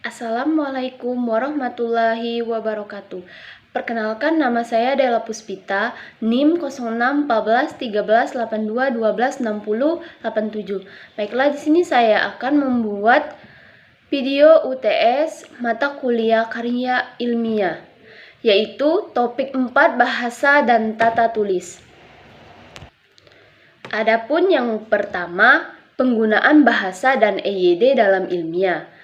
Assalamualaikum warahmatullahi wabarakatuh. Perkenalkan, nama saya Della Puspita, NIM 06141382126087. Baiklah, di sini saya akan membuat video UTS mata kuliah karya ilmiah, yaitu topik 4 bahasa dan tata tulis. Adapun yang pertama, penggunaan bahasa dan EYD dalam ilmiah.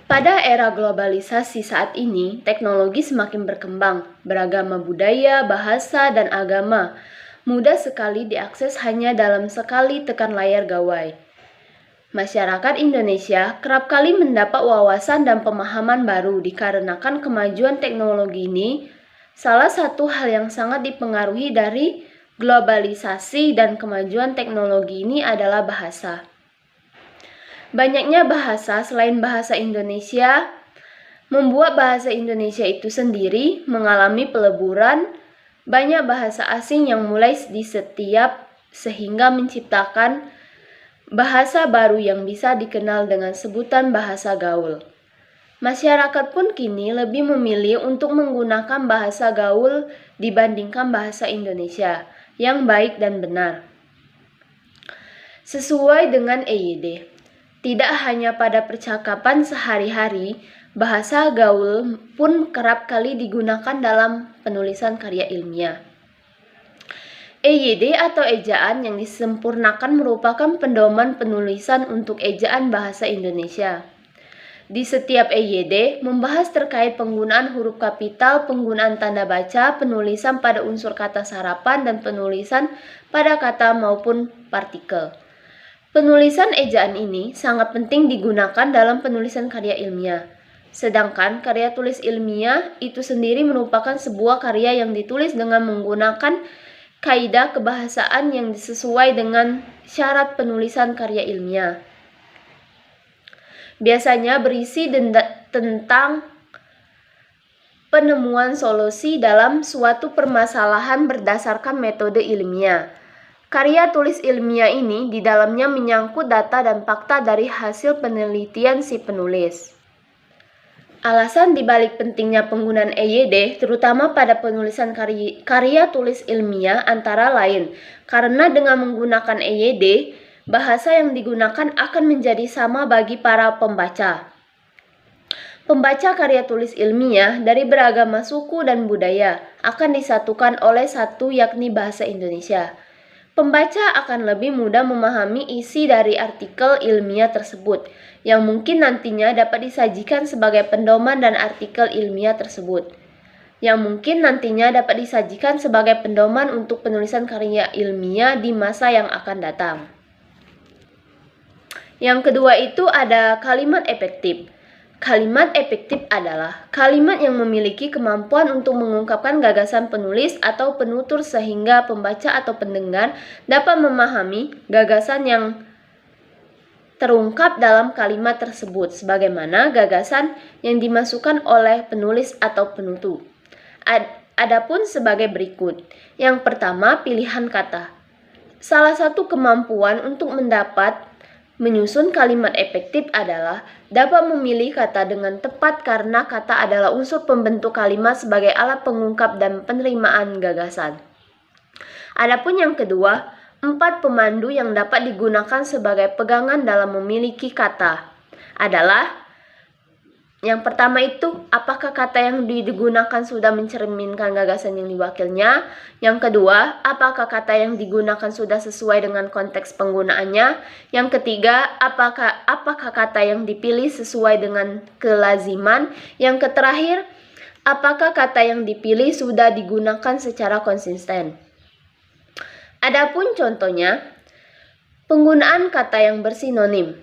Pada era globalisasi saat ini, teknologi semakin berkembang, beragama budaya, bahasa, dan agama mudah sekali diakses hanya dalam sekali tekan layar gawai. Masyarakat Indonesia kerap kali mendapat wawasan dan pemahaman baru dikarenakan kemajuan teknologi ini. Salah satu hal yang sangat dipengaruhi dari globalisasi dan kemajuan teknologi ini adalah bahasa. Banyaknya bahasa selain bahasa Indonesia membuat bahasa Indonesia itu sendiri mengalami peleburan. Banyak bahasa asing yang mulai di setiap sehingga menciptakan bahasa baru yang bisa dikenal dengan sebutan bahasa gaul. Masyarakat pun kini lebih memilih untuk menggunakan bahasa gaul dibandingkan bahasa Indonesia yang baik dan benar. Sesuai dengan EYD. Tidak hanya pada percakapan sehari-hari, bahasa gaul pun kerap kali digunakan dalam penulisan karya ilmiah. EYD atau ejaan yang disempurnakan merupakan pedoman penulisan untuk ejaan bahasa Indonesia. Di setiap EYD membahas terkait penggunaan huruf kapital, penggunaan tanda baca, penulisan pada unsur kata sarapan, dan penulisan pada kata maupun partikel. Penulisan ejaan ini sangat penting digunakan dalam penulisan karya ilmiah. Sedangkan karya tulis ilmiah itu sendiri merupakan sebuah karya yang ditulis dengan menggunakan kaidah kebahasaan yang sesuai dengan syarat penulisan karya ilmiah. Biasanya berisi tentang penemuan solusi dalam suatu permasalahan berdasarkan metode ilmiah. Karya tulis ilmiah ini di dalamnya menyangkut data dan fakta dari hasil penelitian si penulis. Alasan dibalik pentingnya penggunaan EYD, terutama pada penulisan karya tulis ilmiah, antara lain karena dengan menggunakan EYD, bahasa yang digunakan akan menjadi sama bagi para pembaca. Pembaca karya tulis ilmiah dari beragama suku dan budaya akan disatukan oleh satu, yakni bahasa Indonesia. Pembaca akan lebih mudah memahami isi dari artikel ilmiah tersebut, yang mungkin nantinya dapat disajikan sebagai pedoman dan artikel ilmiah tersebut, yang mungkin nantinya dapat disajikan sebagai pedoman untuk penulisan karya ilmiah di masa yang akan datang. Yang kedua itu ada kalimat efektif. Kalimat efektif adalah kalimat yang memiliki kemampuan untuk mengungkapkan gagasan penulis atau penutur sehingga pembaca atau pendengar dapat memahami gagasan yang terungkap dalam kalimat tersebut sebagaimana gagasan yang dimasukkan oleh penulis atau penutur. Adapun sebagai berikut. Yang pertama, pilihan kata. Salah satu kemampuan untuk menyusun kalimat efektif adalah dapat memilih kata dengan tepat karena kata adalah unsur pembentuk kalimat sebagai alat pengungkap dan penerimaan gagasan. Adapun yang kedua, 4 pemandu yang dapat digunakan sebagai pegangan dalam memiliki kata adalah: yang pertama itu, apakah kata yang digunakan sudah mencerminkan gagasan yang diwakilnya? Yang kedua, apakah kata yang digunakan sudah sesuai dengan konteks penggunaannya? Yang ketiga, apakah kata yang dipilih sesuai dengan kelaziman? Yang terakhir, apakah kata yang dipilih sudah digunakan secara konsisten? Adapun contohnya, penggunaan kata yang bersinonim.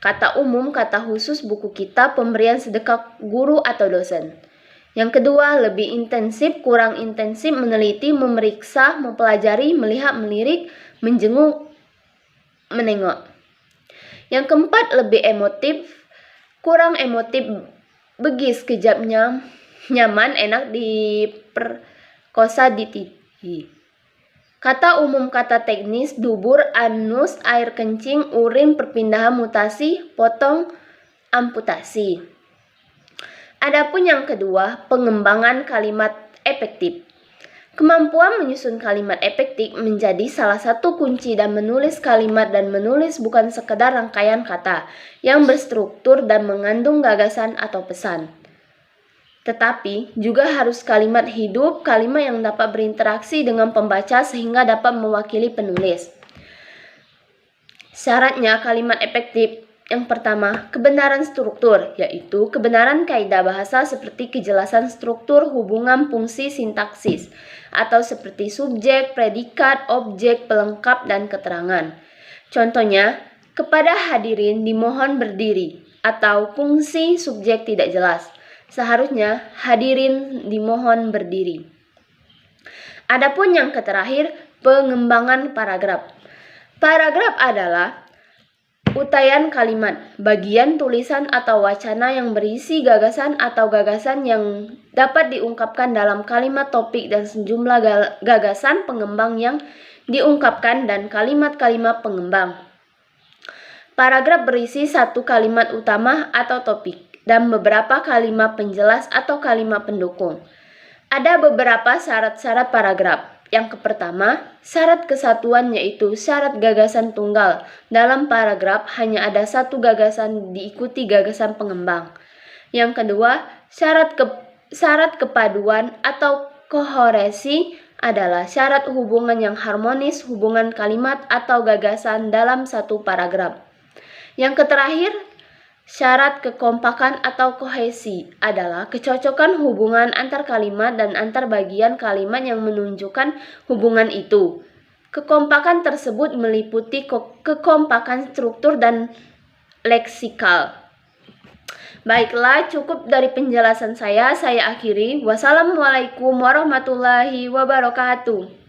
Kata umum, kata khusus, buku kitab, pemberian sedekah guru atau dosen. Yang kedua, lebih intensif, kurang intensif, meneliti, memeriksa, mempelajari, melihat, melirik, menjenguk, menengok. Yang keempat, lebih emotif, kurang emotif, begis, kejapnya, nyaman, enak, diperkosa, dititi. Kata umum, kata teknis, dubur, anus, air kencing, urin, perpindahan, mutasi, potong, amputasi. Adapun yang kedua, pengembangan kalimat efektif. Kemampuan menyusun kalimat efektif menjadi salah satu kunci dan menulis kalimat dan menulis bukan sekedar rangkaian kata yang berstruktur dan mengandung gagasan atau pesan. Tetapi juga harus kalimat hidup, kalimat yang dapat berinteraksi dengan pembaca sehingga dapat mewakili penulis. Syaratnya kalimat efektif. Yang pertama, kebenaran struktur, yaitu kebenaran kaidah bahasa seperti kejelasan struktur hubungan fungsi sintaksis, atau seperti subjek, predikat, objek, pelengkap, dan keterangan. Contohnya, kepada hadirin dimohon berdiri, atau fungsi subjek tidak jelas. Seharusnya hadirin dimohon berdiri. Adapun yang terakhir, pengembangan paragraf. Paragraf adalah utaian kalimat, bagian tulisan atau wacana yang berisi gagasan atau gagasan yang dapat diungkapkan dalam kalimat topik dan sejumlah gagasan pengembang yang diungkapkan dan kalimat-kalimat pengembang. Paragraf berisi satu kalimat utama atau topik dan beberapa kalimat penjelas atau kalimat pendukung. Ada beberapa syarat-syarat paragraf. Yang pertama, syarat kesatuan yaitu syarat gagasan tunggal. Dalam paragraf hanya ada satu gagasan diikuti gagasan pengembang. Yang kedua, syarat kepaduan atau koheresi adalah syarat hubungan yang harmonis hubungan kalimat atau gagasan dalam satu paragraf. Yang terakhir, syarat kekompakan atau kohesi adalah kecocokan hubungan antar kalimat dan antar bagian kalimat yang menunjukkan hubungan itu. Kekompakan tersebut meliputi kekompakan struktur dan leksikal. Baiklah, cukup dari penjelasan saya akhiri. Wassalamualaikum warahmatullahi wabarakatuh.